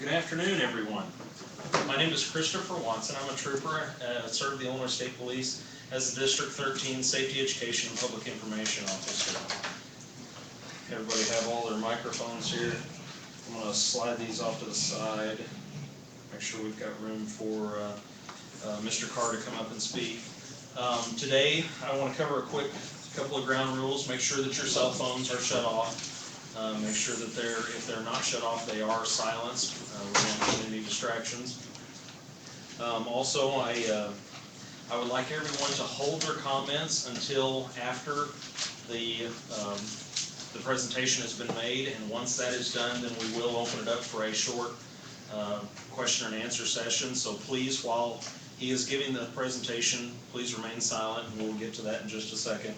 Good afternoon, everyone. My name is Christopher Watson. I'm a trooper, serve the Illinois State Police as the District 13 Safety Education and Public Information Officer. Everybody have all their microphones here. I'm going to slide these off to the side. Make sure we've got room for Mr. Carr to come up and speak. Today, I want to cover a quick couple of ground rules. Make sure that your cell phones are shut off. Make sure that if they're not shut off, they are silenced. We don't have any distractions. Also, I would like everyone to hold their comments until after the presentation has been made, and once that is done, then we will open it up for a short question and answer session. So please, while he is giving the presentation, please remain silent, and we'll get to that in just a second.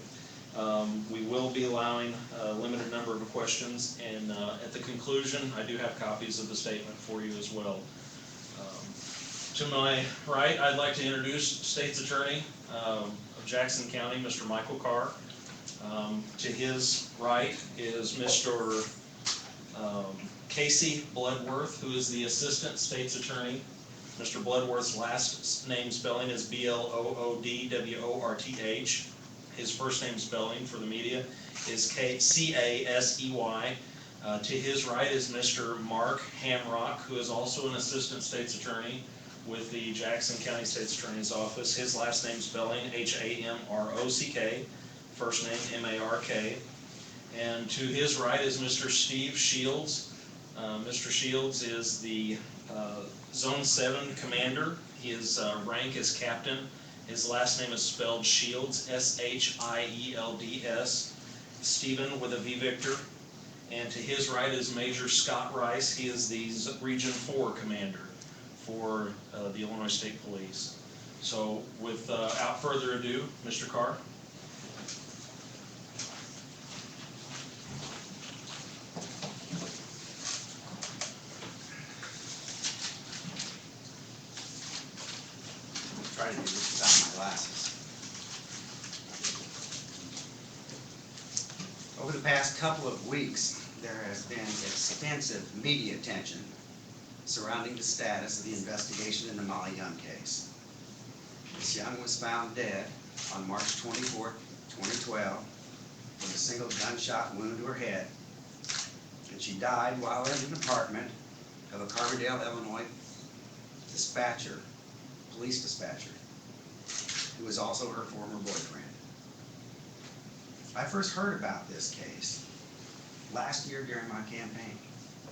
We will be allowing a limited number of questions, and at the conclusion, I do have copies of the statement for you as well. To my right, I'd like to introduce State's Attorney of Jackson County, Mr. Michael Carr. To his right is Mr. Casey Bloodworth, who is the Assistant State's Attorney. Mr. Bloodworth's last name spelling is Bloodworth. His first name spelling for the media is Casey. To his right is Mr. Mark Hamrock, who is also an Assistant State's Attorney with the Jackson County State's Attorney's Office. His last name spelling Hamrock, first name Mark. And to his right is Mr. Steve Shields. Mr. Shields is the Zone 7 Commander. His rank is Captain. His last name is spelled Shields, Shields, Stephen with a V Victor. And to his right is Major Scott Rice. He is the Region 4 Commander for the Illinois State Police. So without further ado, Mr. Carr. Try to do this without my glasses. Over the past couple of weeks, there has been extensive media attention surrounding the status of the investigation in the Molly Young case. Ms. Young was found dead on March 24, 2012, with a single gunshot wound to her head, and she died while in an apartment of a Carbondale, Illinois police dispatcher, who was also her former boyfriend. I first heard about this case last year during my campaign.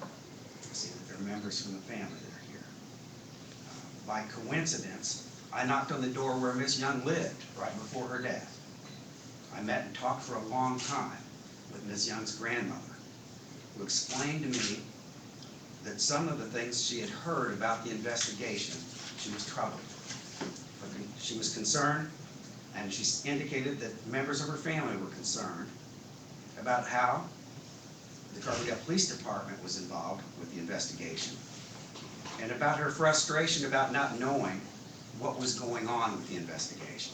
I see that there are members from the family that are here. By coincidence, I knocked on the door where Miss Young lived right before her death. I met and talked for a long time with Miss Young's grandmother, who explained to me that some of the things she had heard about the investigation, she was troubled. She was concerned, and she indicated that members of her family were concerned about how the Carbondale Police Department was involved with the investigation, and about her frustration about not knowing what was going on with the investigation.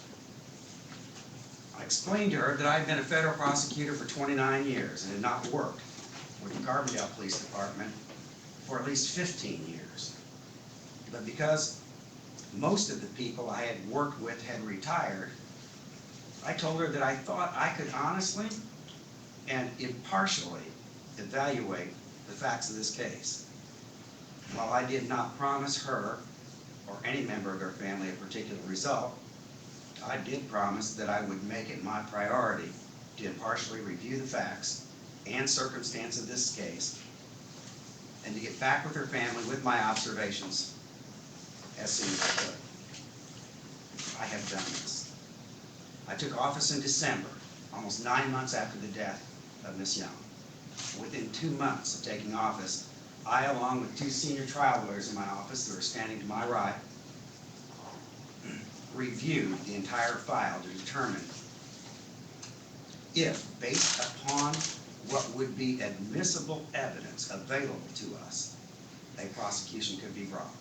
I explained to her that I had been a federal prosecutor for 29 years and had not worked with the Carbondale Police Department for at least 15 years. But because most of the people I had worked with had retired, I told her that I thought I could honestly and impartially evaluate the facts of this case. While I did not promise her or any member of her family a particular result, I did promise that I would make it my priority to impartially review the facts and circumstance of this case and to get back with her family with my observations as soon as I could. I have done this. I took office in December, almost 9 months after the death of Miss Young. Within 2 months of taking office, I, along with 2 senior trial lawyers in my office who are standing to my right, reviewed the entire file to determine if, based upon what would be admissible evidence available to us, a prosecution could be brought.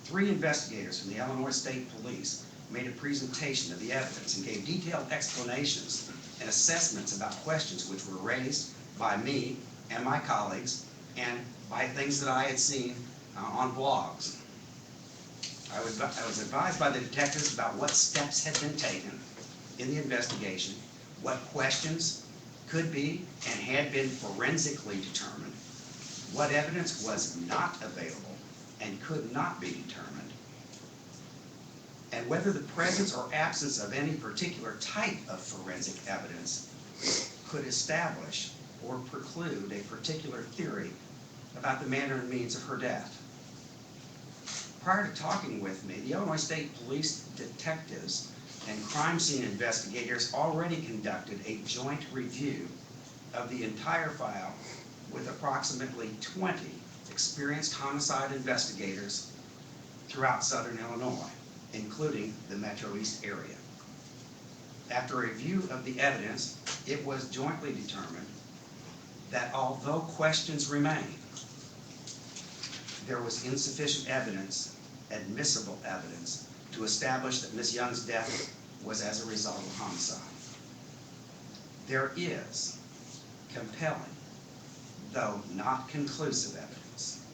3 investigators from the Illinois State Police made a presentation of the evidence and gave detailed explanations and assessments about questions which were raised by me and my colleagues and by things that I had seen on blogs. I was advised by the detectives about what steps had been taken in the investigation, what questions could be and had been forensically determined, what evidence was not available and could not be determined, and whether the presence or absence of any particular type of forensic evidence could establish or preclude a particular theory about the manner and means of her death. Prior to talking with me, the Illinois State Police detectives and crime scene investigators already conducted a joint review of the entire file with approximately 20 experienced homicide investigators throughout southern Illinois, including the Metro East area. After a review of the evidence, it was jointly determined that although questions remain, there was insufficient evidence, admissible evidence, to establish that Ms. Young's death was as a result of homicide. There is compelling, though not conclusive evidence,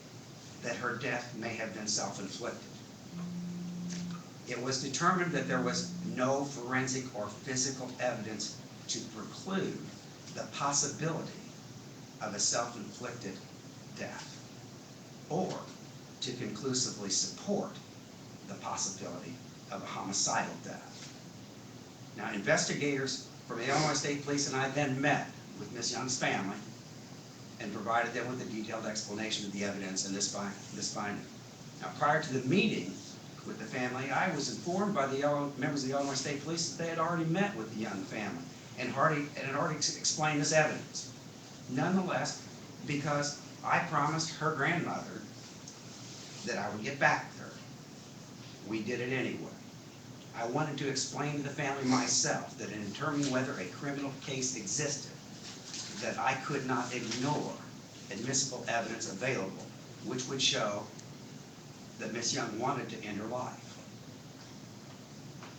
that her death may have been self-inflicted. It was determined that there was no forensic or physical evidence to preclude the possibility of a self-inflicted death, or to conclusively support the possibility of a homicidal death. Now, investigators from the Illinois State Police and I then met with Ms. Young's family and provided them with a detailed explanation of the evidence and this finding. Now, prior to the meeting with the family, I was informed by the members of the Illinois State Police that they had already met with the Young family and had already explained this evidence. Nonetheless, because I promised her grandmother that I would get back with her, we did it anyway. I wanted to explain to the family myself that in determining whether a criminal case existed, that I could not ignore admissible evidence available, which would show that Miss Young wanted to end her life.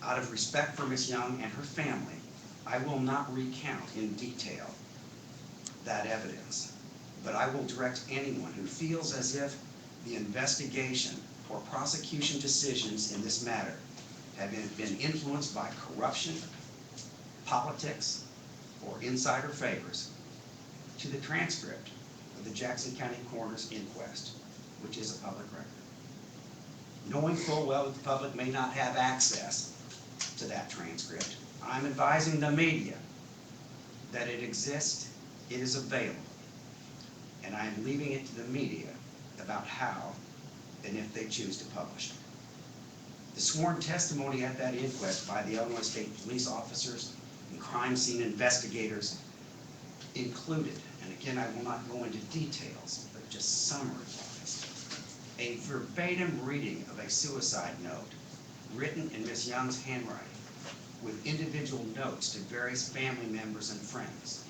Out of respect for Miss Young and her family, I will not recount in detail that evidence, but I will direct anyone who feels as if the investigation or prosecution decisions in this matter have been influenced by corruption, politics, or insider favors to the transcript of the Jackson County Coroner's inquest, which is a public record. Knowing full well that the public may not have access to that transcript, I'm advising the media that it exists, it is available, and I'm leaving it to the media about how and if they choose to publish it. The sworn testimony at that inquest by the Illinois State Police officers and crime scene investigators included, and again I will not go into details, but just summarize, a verbatim reading of a suicide note written in Miss Young's handwriting with individual notes to various family members and friends.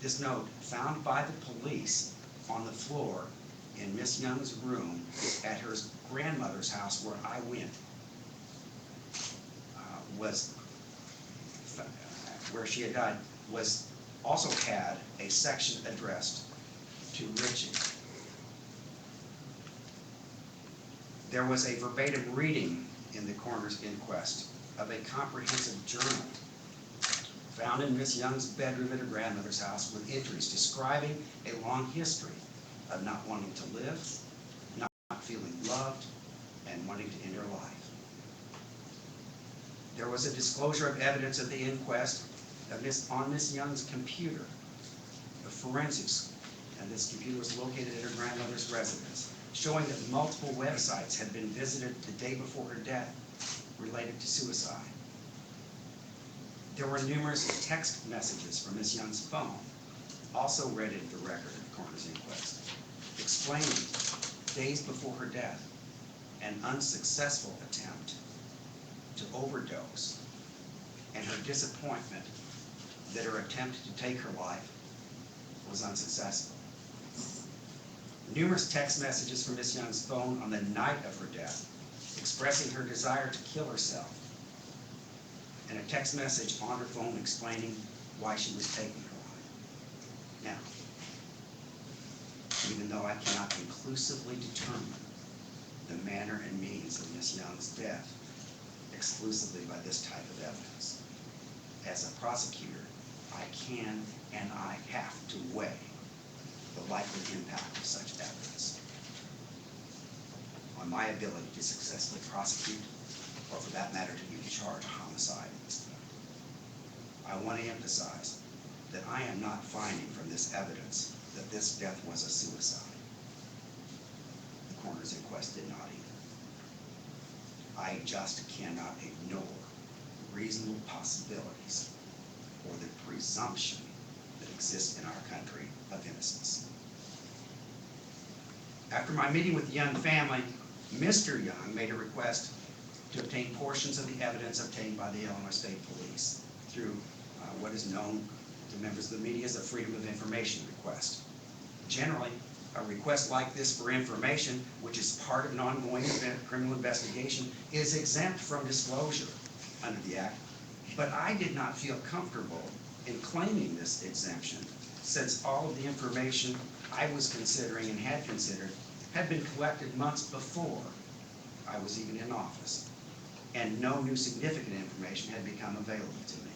This note, found by the police on the floor in Miss Young's room at her grandmother's house where I went, where she had died, also had a section addressed to Richie. There was a verbatim reading in the coroner's inquest of a comprehensive journal found in Miss Young's bedroom at her grandmother's house with entries describing a long history of not wanting to live, not feeling loved, and wanting to end her life. There was a disclosure of evidence at the inquest on Miss Young's computer, the forensics and this computer was located at her grandmother's residence, showing that multiple websites had been visited the day before her death related to suicide. There were numerous text messages from Ms. Young's phone, also read into the record of the coroner's inquest, explaining days before her death an unsuccessful attempt to overdose and her disappointment that her attempt to take her life was unsuccessful. Numerous text messages from Ms. Young's phone on the night of her death expressing her desire to kill herself, and a text message on her phone explaining why she was taking her life. Now, even though I cannot conclusively determine the manner and means of Ms. Young's death exclusively by this type of evidence, as a prosecutor, I can and I have to weigh the likely impact of such evidence on my ability to successfully prosecute, or for that matter, to even charge a homicide in this point. I want to emphasize that I am not finding from this evidence that this death was a suicide. The coroner's inquest did not either. I just cannot ignore reasonable possibilities or the presumption that exists in our country of innocence. After my meeting with the Young family, Mr. Young made a request to obtain portions of the evidence obtained by the Illinois State Police through what is known to members of the media as a Freedom of Information request. Generally, a request like this for information, which is part of an ongoing criminal investigation, is exempt from disclosure under the Act, but I did not feel comfortable in claiming this exemption since all of the information I was considering and had considered had been collected months before I was even in office, and no new significant information had become available to me.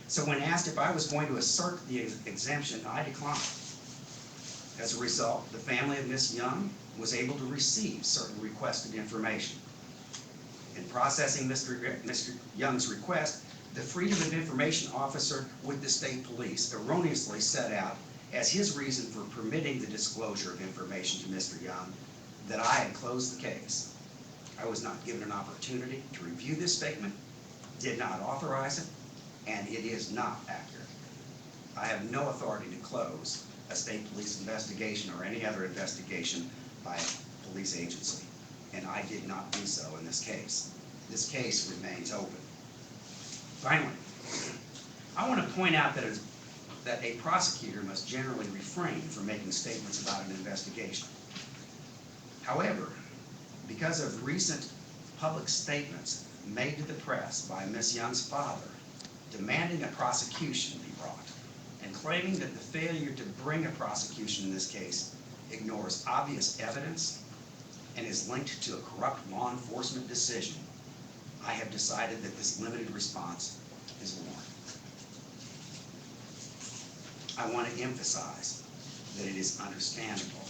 So when asked if I was going to assert the exemption, I declined. As a result, the family of Ms. Young was able to receive certain requested information. In processing Mr. Young's request, the Freedom of Information officer with the state police erroneously set out as his reason for permitting the disclosure of information to Mr. Young that I had closed the case. I was not given an opportunity to review this statement, did not authorize it, and it is not accurate. I have no authority to close a state police investigation or any other investigation by a police agency, and I did not do so in this case. This case remains open. Finally, I want to point out that a prosecutor must generally refrain from making statements about an investigation. However, because of recent public statements made to the press by Ms. Young's father demanding a prosecution be brought and claiming that the failure to bring a prosecution in this case ignores obvious evidence and is linked to a corrupt law enforcement decision, I have decided that this limited response is warranted. I want to emphasize that it is understandable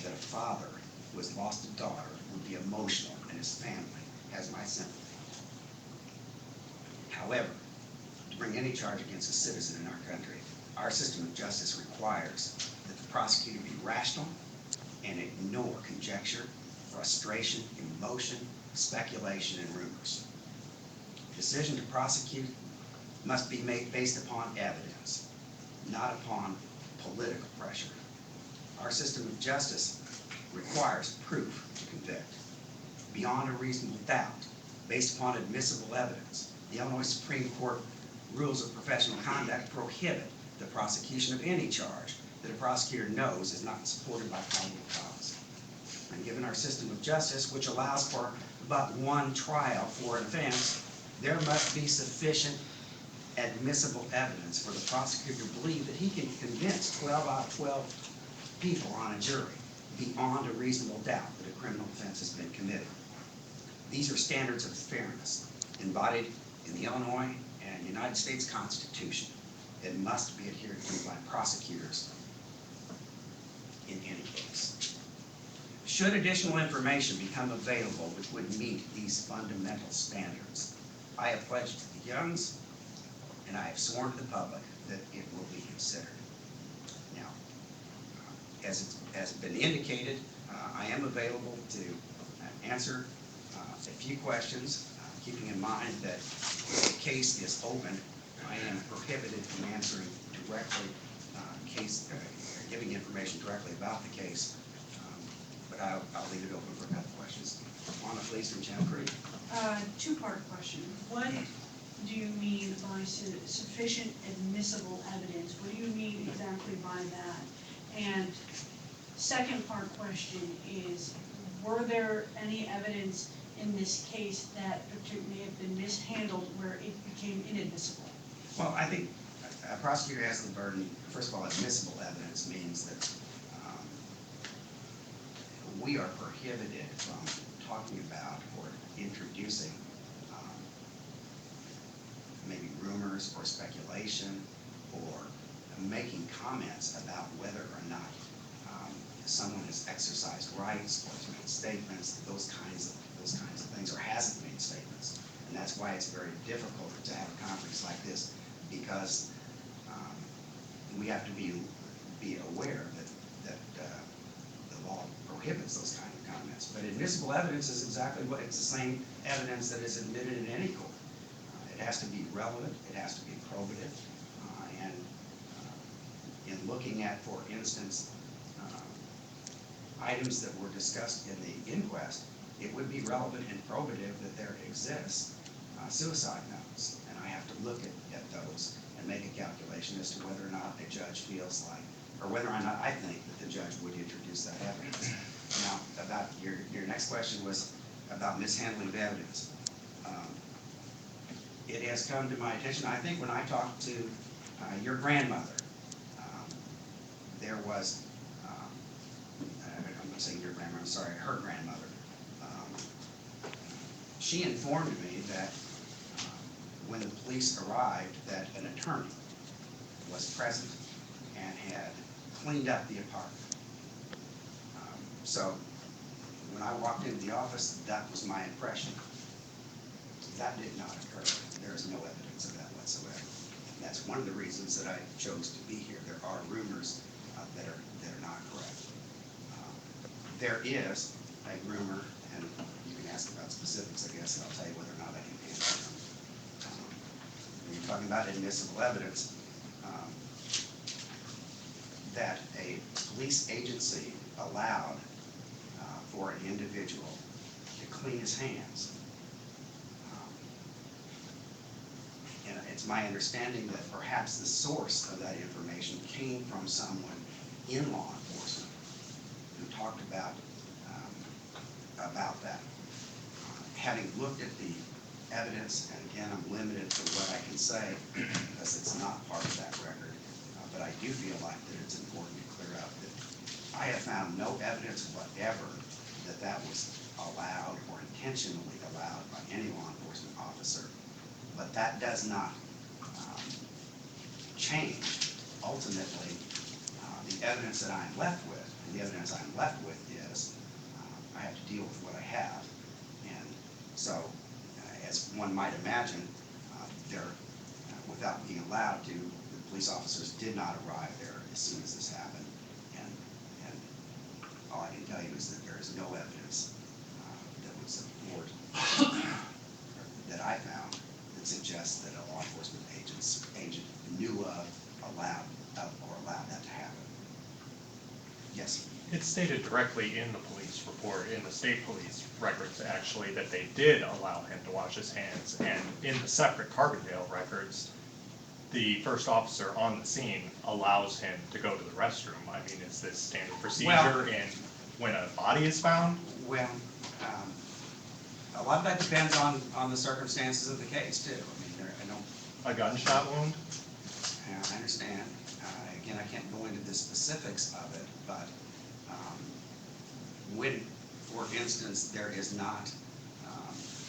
that a father who has lost a daughter would be emotional, and his family has my sympathy. However, to bring any charge against a citizen in our country, our system of justice requires that the prosecutor be rational and ignore conjecture, frustration, emotion, speculation, and rumors. The decision to prosecute must be made based upon evidence, not upon political pressure. Our system of justice requires proof to convict, beyond a reasonable doubt, based upon admissible evidence. The Illinois Supreme Court rules of professional conduct prohibit the prosecution of any charge that a prosecutor knows is not supported by probable cause. And given our system of justice, which allows for but one trial for an offense, there must be sufficient admissible evidence for the prosecutor to believe that he can convince 12 out of 12 people on a jury beyond a reasonable doubt that a criminal offense has been committed. These are standards of fairness embodied in the Illinois and United States Constitution that must be adhered to by prosecutors in any case. Should additional information become available which would meet these fundamental standards, I have pledged to the Youngs and I have sworn to the public that it will be considered. Now, has been indicated, I am available to answer a few questions, keeping in mind that the case is open. I am prohibited from answering directly giving information directly about the case, but I'll leave it open for a couple questions. Juana, please, from Channel Creek. Two-part question. What do you mean by sufficient admissible evidence? What do you mean exactly by that? And second part question is, were there any evidence in this case that may have been mishandled where it became inadmissible? Well, I think a prosecutor has the burden. First of all, admissible evidence means that we are prohibited from talking about or introducing maybe rumors or speculation or making comments about whether or not someone has exercised rights or has made statements, those kinds of things, or hasn't made statements. And that's why it's very difficult to have a conference like this, because we have to be aware that the law prohibits those kind of comments. But admissible evidence is exactly what it's the same evidence that is admitted in any court. It has to be relevant, it has to be probative, and in looking at, for instance, items that were discussed in the inquest, it would be relevant and probative that there exists suicide notes, and I have to look at those and make a calculation as to whether or not a judge feels like, or whether or not I think that the judge would introduce that evidence. Now, about your next question was about mishandling of evidence. It has come to my attention, I think when I talked to your grandmother, there was, I'm not saying your grandmother, I'm sorry, her grandmother. She informed me that when the police arrived, that an attorney was present and had cleaned up the apartment. So when I walked into the office, that was my impression. That did not occur. There is no evidence of that whatsoever. And that's one of the reasons that I chose to be here. There are rumors that are not correct. There is a rumor, and you can ask about specifics, I guess, and I'll tell you whether or not I can answer them. When you're talking about admissible evidence, that a police agency allowed for an individual to clean his hands. And it's my understanding that perhaps the source of that information came from someone in law enforcement who talked about that. Having looked at the evidence, and again, I'm limited to what I can say because it's not part of that record, but I do feel like that it's important to clear up that I have found no evidence whatever that that was allowed or intentionally allowed by any law enforcement officer. But that does not change, ultimately, the evidence that I'm left with. And the evidence I'm left with is I have to deal with what I have. And so, as one might imagine, without being allowed to, the police officers did not arrive there as soon as this happened. And all I can tell you is that there is no evidence that would support, that I found, that suggests that a law enforcement agent knew of, allowed that to happen. Yes? It's stated directly in the police report, in the state police records actually, that they did allow him to wash his hands. And in the separate Carbondale records, the first officer on the scene allows him to go to the restroom. I mean, is this standard procedure when a body is found? Well, a lot of that depends on the circumstances of the case too. I mean, I don't. A gunshot wound? I understand. Again, I can't go into the specifics of it, but when, for instance, there is not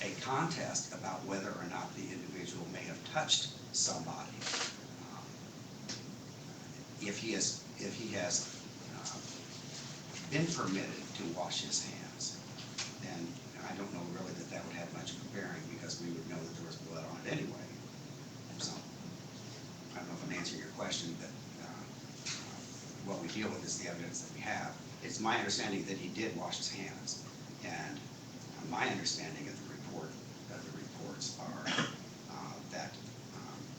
a contest about whether or not the individual may have touched somebody, if he has been permitted to wash his hands, then I don't know really that would have much of a bearing, because we would know that there was blood on it anyway. So I don't know if I'm answering your question, but what we deal with is the evidence that we have. It's my understanding that he did wash his hands, and my understanding of the reports are that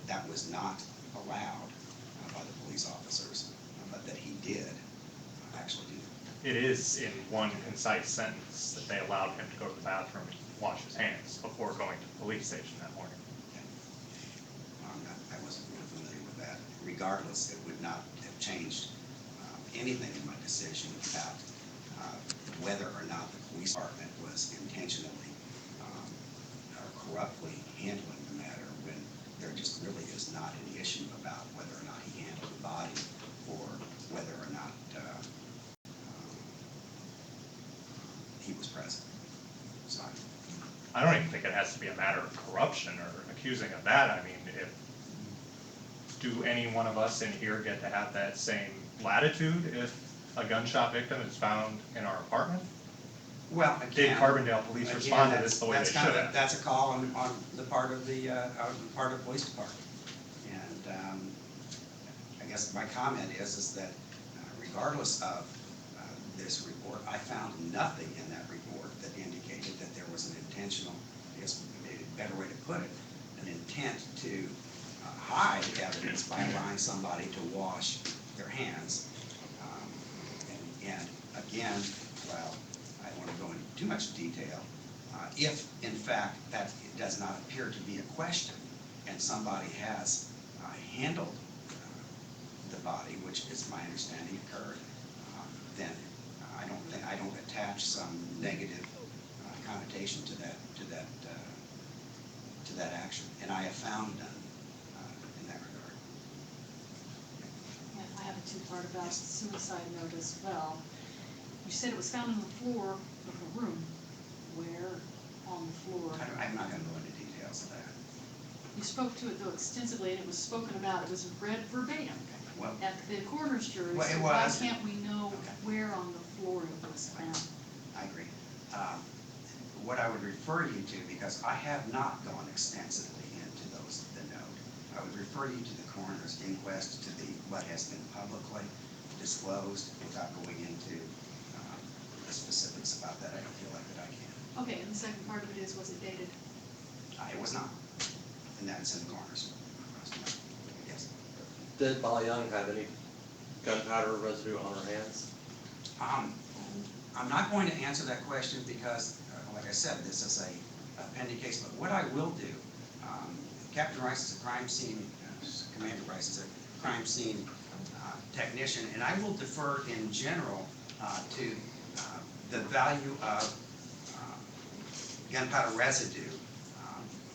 that was not allowed by the police officers, but that he did actually do that. It is in one concise sentence that they allowed him to go to the bathroom and wash his hands before going to the police station that morning. I wasn't really familiar with that. Regardless, it would not have changed anything in my decision about whether or not the police department was intentionally or corruptly handling the matter, when there just really is not any issue about whether or not he handled the body or whether or not he was present. So I don't even think it has to be a matter of corruption or accusing of that. I mean, do any one of us in here get to have that same latitude if a gunshot victim is found in our apartment? well, Did again, Carbondale police respond to this the way they that's should kind of have? that's a call on the part of the police department. And I guess my comment is that regardless of this report, I found nothing in that report that indicated that there was an intentional, I guess maybe a better way to put it, an intent to hide evidence by allowing somebody to wash their hands. And again, well, I don't want to go into too much detail. If, in fact, that does not appear to be a question, and somebody has handled the body, which is my understanding occurred, then I don't attach some negative connotation to that action, and I have found none in that regard. Yeah, I have a two-part about suicide note as well. You said it was found on the floor of the room. Where on the floor? I'm not going to go into details of that. You spoke to it though extensively, and it was spoken about. It was read verbatim Well, at the coroner's jury. Well, it So why was. can't we know Okay. where on the floor it was found? I agree. What I would refer you to, because I have not gone extensively into the note, I would refer you to the coroner's inquest, to what has been publicly disclosed, without going into the specifics about that. I don't feel like that I can. Okay, and the second part of it is, was it dated? It was not, and that's in the coroner's request. Yes. Did Molly Young have any gunpowder residue on her hands? I'm not going to answer that question because, like I said, this is a pending case, but what I will do, Captain Rice is a crime scene, Commander Rice is a crime scene technician, and I will defer in general to the value of gunpowder residue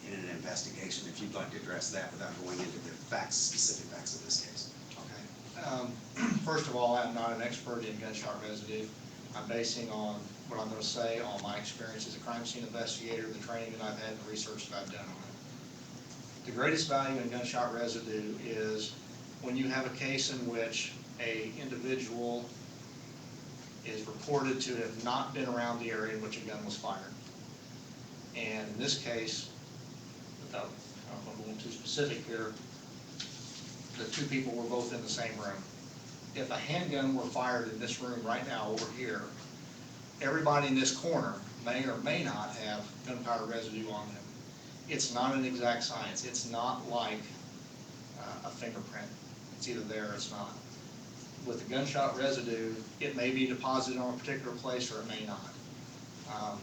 in an investigation, if you'd like to address that without going into the specific facts of this case. Okay. First of all, I'm not an expert in gunshot residue. I'm basing on what I'm going to say on my experience as a crime scene investigator, the training that I've had, and the research that I've done on it. The greatest value in gunshot residue is when you have a case in which an individual is reported to have not been around the area in which a gun was fired. And in this case, without, I don't want to go into too specific here, the two people were both in the same room. If a handgun were fired in this room right now over here, everybody in this corner may or may not have gunpowder residue on them. It's not an exact science. It's not like a fingerprint. It's either there or it's not. With the gunshot residue, it may be deposited on a particular place or it may not.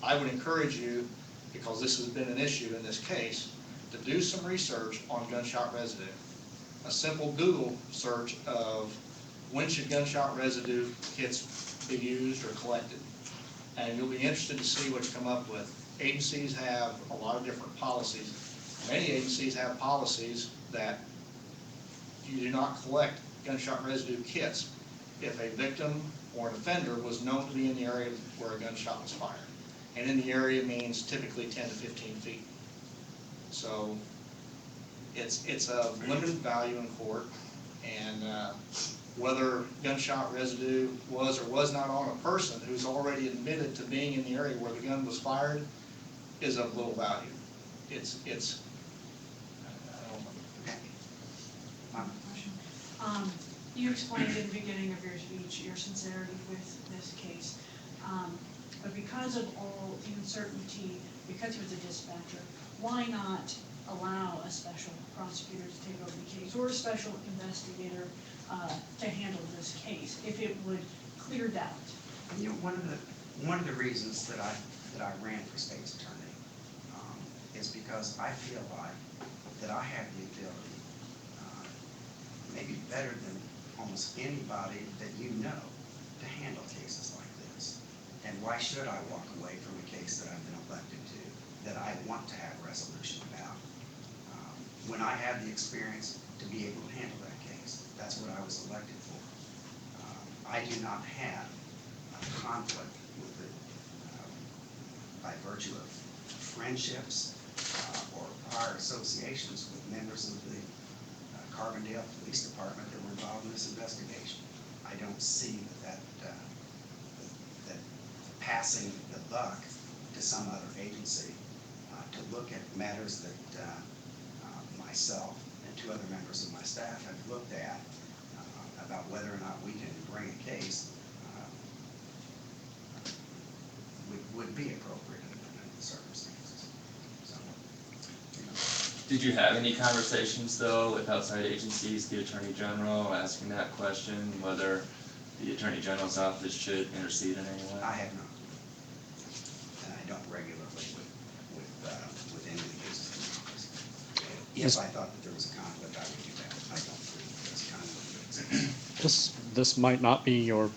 I would encourage you, because this has been an issue in this case, to do some research on gunshot residue. A simple Google search of when should gunshot residue kits be used or collected, and you'll be interested to see what you come up with. Agencies have a lot of different policies. Many agencies have policies that you do not collect gunshot residue kits if a victim or an offender was known to be in the area where a gunshot was fired. And in the area means typically 10 to 15 feet. So it's of limited value in court, and whether gunshot residue was or was not on a person who's already admitted to being in the area where the gun was fired is of little value. It's I don't know. Question. You explained in the beginning of your speech your sincerity with this case. But because of all the uncertainty, because he was a dispatcher, why not allow a special prosecutor to take over the case or a special investigator to handle this case if it would clear doubt? You know, one of the reasons that I ran for state's attorney is because I feel like that I have the ability, maybe better than almost anybody that you know, to handle cases like this. And why should I walk away from a case that I've been elected to, that I want to have resolution about, when I have the experience to be able to handle that case? That's what I was elected for. I do not have a conflict with it by virtue of friendships or prior associations with members of the Carbondale Police Department that were involved in this investigation. I don't see that passing the buck to some other agency to look at matters that myself and two other members of my staff have looked at about whether or not we can bring a case would be appropriate in the circumstances. So, you know. Did you have any conversations, though, with outside agencies, the Attorney General, asking that question, whether the Attorney General's office should intercede in any way? I have not. And I don't regularly with any of the cases in the office. If I thought that there was a conflict, I would do that. I don't believe there's a conflict. This might not be your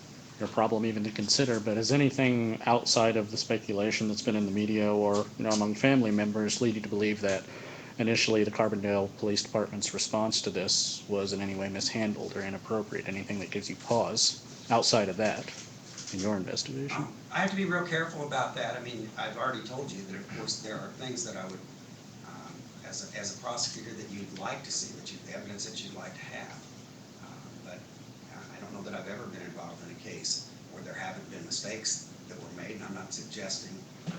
problem even to consider, but has anything outside of the speculation that's been in the media or among family members lead you to believe that initially the Carbondale Police Department's response to this was in any way mishandled or inappropriate? Anything that gives you pause outside of that in your investigation? I have to be real careful about that. I mean, I've already told you that, of course, there are things that I would, as a prosecutor, that you'd like to see, the evidence that you'd like to have. But I don't know that I've ever been involved in a case where there haven't been mistakes that were made, and I'm not suggesting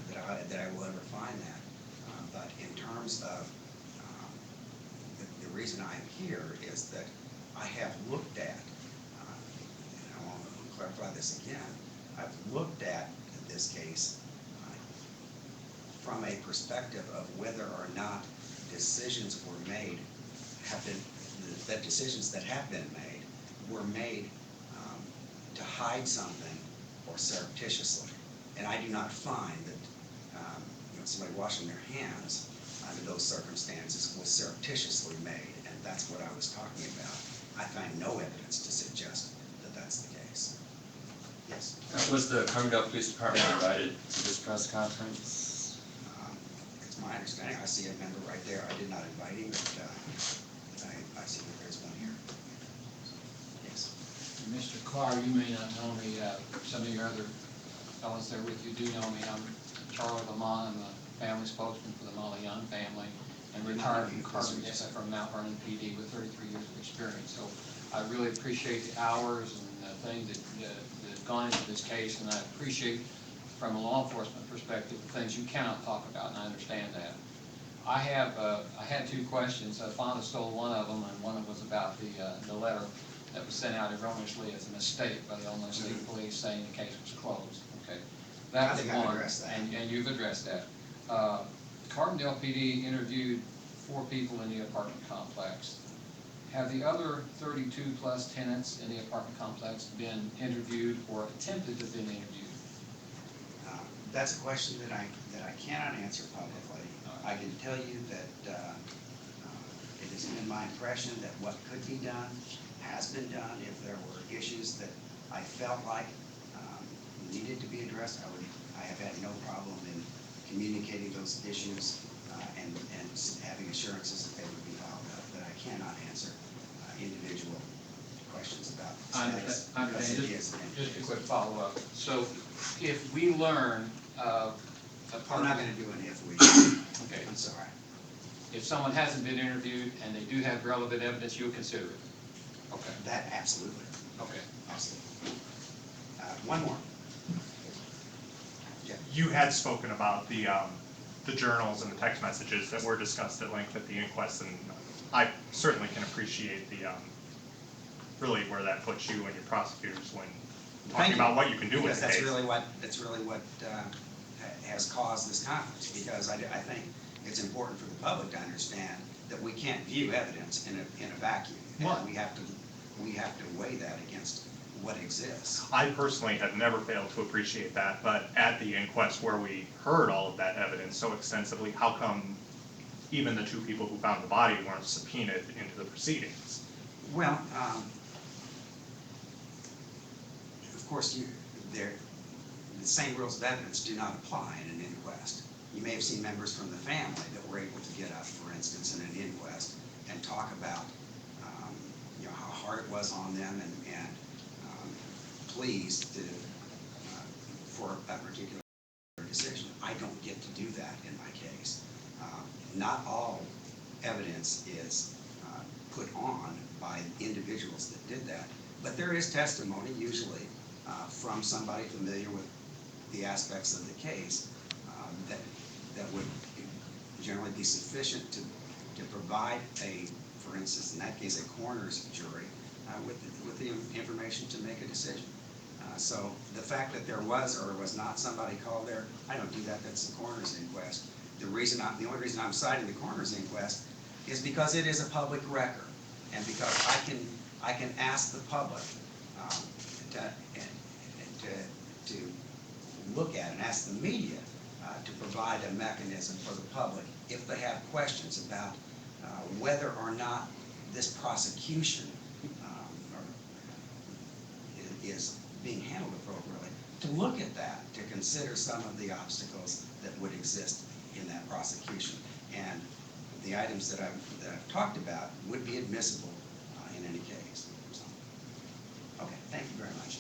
that I will ever find that. But in terms of the reason I'm here is that I have looked at, and I want to clarify this again, I've looked at this case from a perspective of whether or not decisions were made, that decisions that have been made were made to hide something or surreptitiously. And I do not find that somebody washing their hands under those circumstances was surreptitiously made, and that's what I was talking about. I find no evidence to suggest that that's the case. Yes? Was the Carbondale Police Department invited to this press conference? It's my understanding. I see a member right there. I did not invite him, but I see that there's one here. Yes. Mr. Carr, you may not know me. Some of your other fellows there with you do know me. I'm Charlie Lamont. I'm the family spokesman for the Molly Young family, and retired from Carbondale from Mount Vernon PD with 33 years of experience. So I really appreciate the hours and the things that have gone into this case, and I appreciate, from a law enforcement perspective, the things you cannot talk about, and I understand that. I had two questions. Fonda stole one of them, and one was about the letter that was sent out erroneously as a mistake by the Illinois State Police saying the case was closed. Okay, that was one, and you've addressed that. Carbondale PD interviewed 4 people in the apartment complex. Have the other 32 plus tenants in the apartment complex been interviewed or attempted to be interviewed? That's a question that I cannot answer publicly. I can tell you that it has been my impression that what could be done has been done. If there were issues that I felt like needed to be addressed, I have had no problem in communicating those issues and having assurances that they would be followed up. But I cannot answer individual questions about status. I understand. Just a quick follow-up. So if we learn of a I'm not partner, going to do an if we. okay, I'm sorry. if someone hasn't been interviewed and they do have relevant evidence, you'll consider it? Okay, That absolutely. okay. Absolutely. One more. Yeah. You had spoken about the journals and the text messages that were discussed at length at the inquest, and I certainly can appreciate the really where that puts you and your prosecutors when Thank talking you. about what you can do with Because the case. that's really what has caused this conference, because I think it's important for the public to understand that we can't view evidence in a vacuum. Well- And we have to weigh that against what exists. I personally have never failed to appreciate that, but at the inquest where we heard all of that evidence so extensively, how come even the two people who found the body weren't subpoenaed into the proceedings? Well, of course, the same rules of evidence do not apply in an inquest. You may have seen members from the family that were able to get up, for instance, in an inquest and talk about, how hard it was on them and pleased for a particular decision. I don't get to do that in my case. Not all evidence is put on by individuals that did that, but there is testimony usually from somebody familiar with the aspects of the case that would generally be sufficient to provide for instance, in that case, a coroner's jury with the information to make a decision. So the fact that there was or was not somebody called there, I don't do that. That's the coroner's inquest. The only reason I'm citing the coroner's inquest is because it is a public record, and because I can ask the public to look at and ask the media to provide a mechanism for the public if they have questions about whether or not this prosecution is being handled appropriately, to look at that, to consider some of the obstacles that would exist in that prosecution. And the items that I've talked about would be admissible in any case. So, okay, thank you very much.